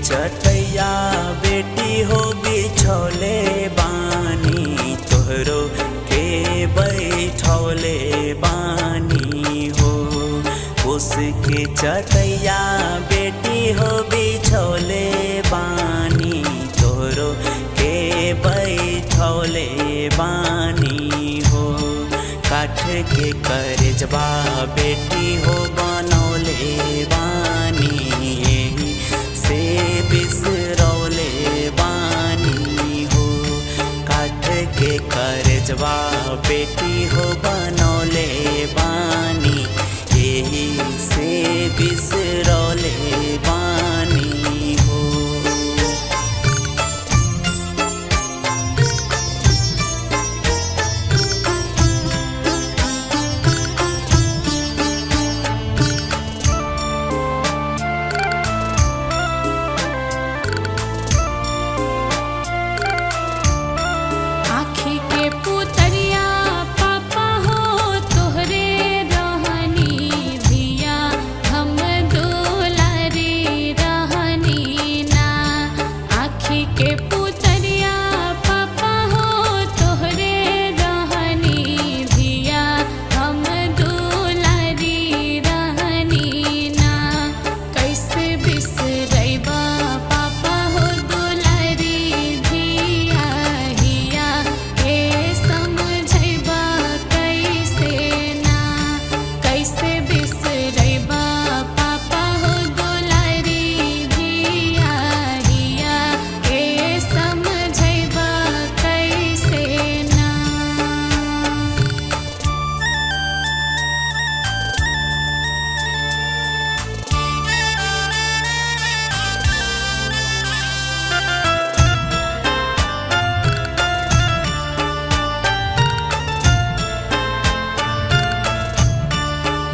चटैया बेटी हो बिछौले बानी तोहरो के बैठौले बानी हो। उसके चटैया बेटी हो बिछौले बानी तोहरो के बैठौले बानी हो। काठ के करजबा बेटी हो बनौले बानी यही से बिसरौले बानी हो। काठ के करजबा बेटी हो बनौले बानी यही से बिसरौले बानी हो।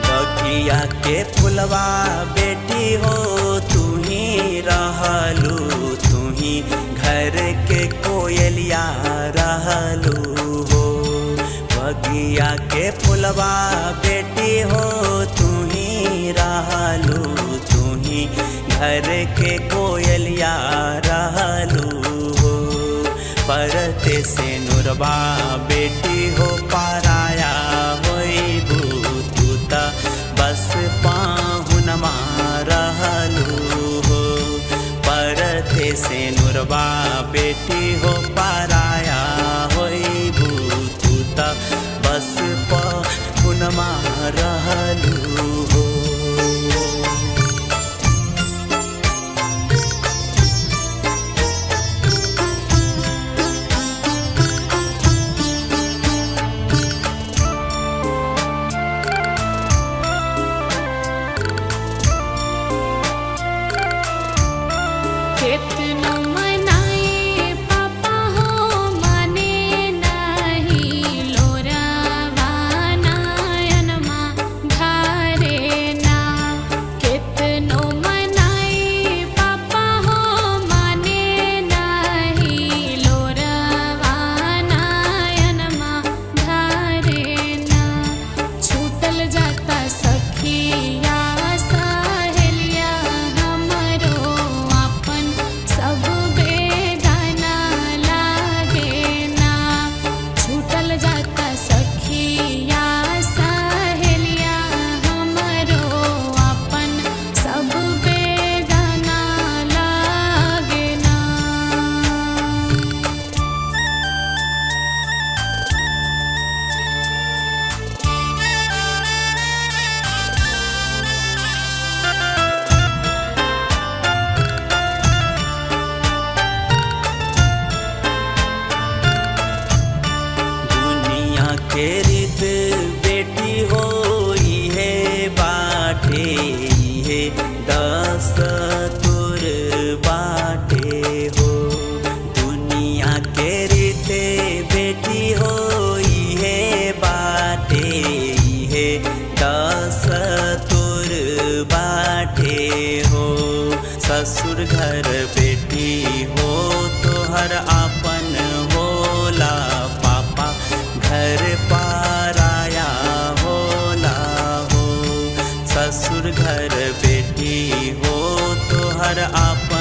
बगिया के फुलवा बेटी हो तू ही रहलू, तू ही घर के कोयलिया रहलू हो। बगिया के फुलवा बेटी हो तू ही रहलू, तू ही घर के कोयलिया रहलू हो। परते से नुरबा बेटी हो पाराया होइबू तू ता बस पाहुनमा रहलू हो। परते से नुरबा बेटी हो पाराया होइबू तू ता बस पाहुनमा रहलू हो। कितनो मनाए पापा हो माने नहीं लोरावा नयनमा धारे ना। कितनो मनाए पापा हो माने नहीं लोरावा नयनमा धारे ना। छूटल जाता सखिया सहेलिया हमरो आपन सब बेगाना लागे ना। छूटल जाता सखिया सहेलिया हमरो आपन सब बेगाना लागे ना। दुनिया के रीत बेटी हो इहे बाटे इहे दस्तूर बाटे हो। दुनिया के रीत बेटी हो इहे बाटे इहे दस्तूर बाटे हो। ससुर घर बेटी हो तोहर आपन होला, पापा घर पाराया होला हो। ससुर घर बेटी हो तोहर आप